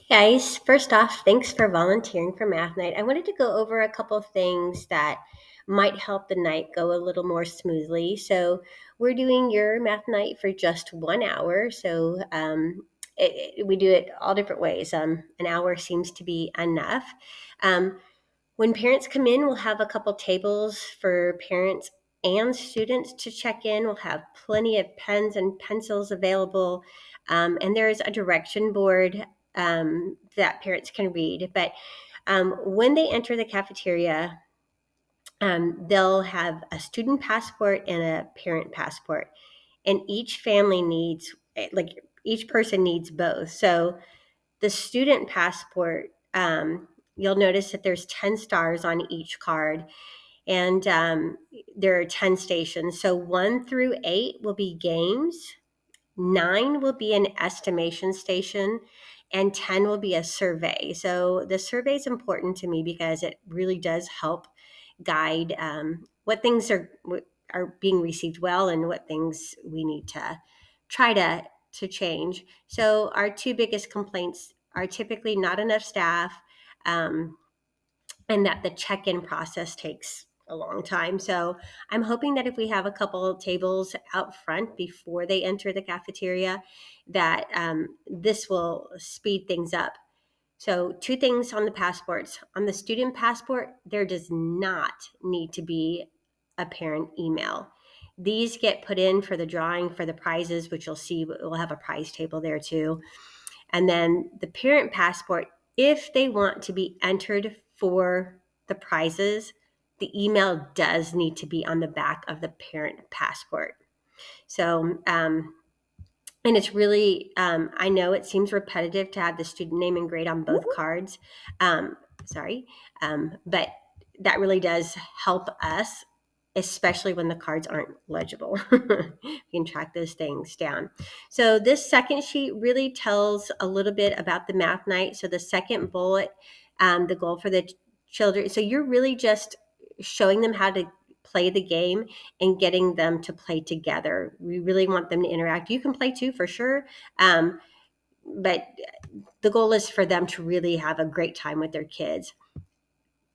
Guys, first off, thanks for volunteering for Math Night. I wanted to go over a couple of things that might help the night go a little more smoothly. So, we're doing your Math Night for just 1 hour. So, we do it all different ways. An hour seems to be enough. Um, when parents come in, we'll have a couple tables for parents and students to check in. We'll have plenty of pens and pencils available, and there's a direction board that parents can read. But when they enter the cafeteria, they'll have a student passport and a parent passport, and each family needs, like, each person needs both. So the student passport, you'll notice that there's 10 stars on each card, and there are 10 stations. So 1 through 8 will be games, 9 will be an estimation station, and 10 will be a survey. So the survey is important to me because it really does help guide what things are being received well and what things we need to try to change. So our two biggest complaints are typically not enough staff, um, and that the check-in process takes a long time. So I'm hoping that if we have a couple of tables out front before they enter the cafeteria, that this will speed things up. So, two things on the passports. On the student passport, there does not need to be a parent email. These get put in for the drawing for the prizes, which you'll see. We'll have a prize table there too. And then the parent passport, if they want to be entered for the prizes, the email does need to be on the back of the parent passport. So, and it's really, I know it seems repetitive to have the student name and grade on both cards. Um, sorry. But that really does help us, especially when the cards aren't legible. You can track those things down. So this second sheet really tells a little bit about the math night. So the second bullet, the goal for the children. So you're really just showing them how to play the game and getting them to play together. We really want them to interact. You can play too, for sure. But the goal is for them to really have a great time with their kids.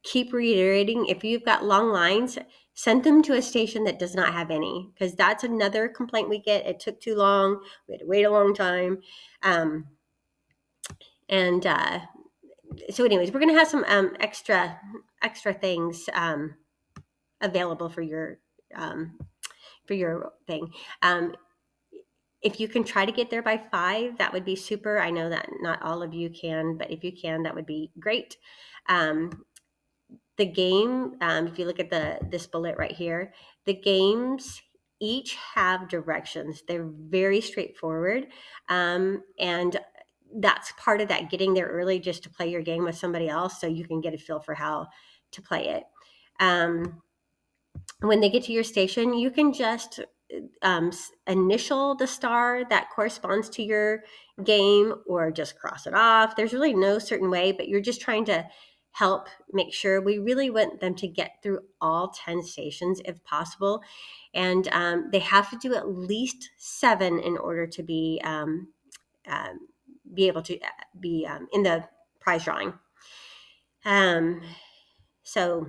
Keep reiterating, if you've got long lines, send them to a station that does not have any, because that's another complaint we get. It took too long. We had to wait a long time. And so anyways, we're going to have some extra things available for your thing. If you can try to get there by 5, that would be super. I know that not all of you can, but if you can, that would be great. The game, if you look at this bullet right here, the games each have directions. They're very straightforward, and that's part of that, getting there early just to play your game with somebody else so you can get a feel for how to play it. When they get to your station, you can just initial the star that corresponds to your game, or just cross it off. There's really no certain way, but you're just trying to help make sure. We really want them to get through all 10 stations if possible, and they have to do at least 7 in order to be able to be in the prize drawing. So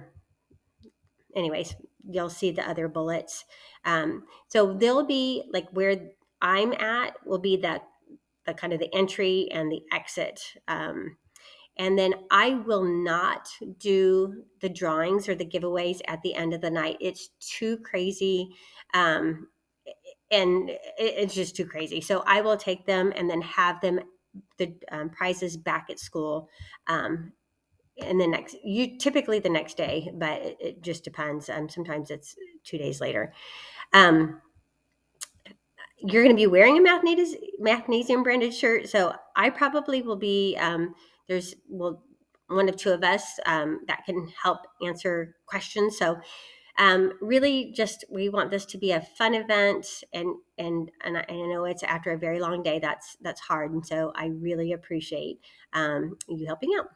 anyways, you'll see the other bullets. So they'll be like, where I'm at will be the kind of the entry and the exit. And then I will not do the drawings or the giveaways at the end of the night. It's too crazy. And it's just too crazy. So I will take them and then have them, the prizes, back at school. And typically the next day, but it just depends. Sometimes it's 2 days later. You're going to be wearing a Mathnasium branded shirt, so I probably will be. There's one of two of us that can help answer questions. So really, just, we want this to be a fun event, and I know it's after a very long day. That's hard, and so I really appreciate you helping out.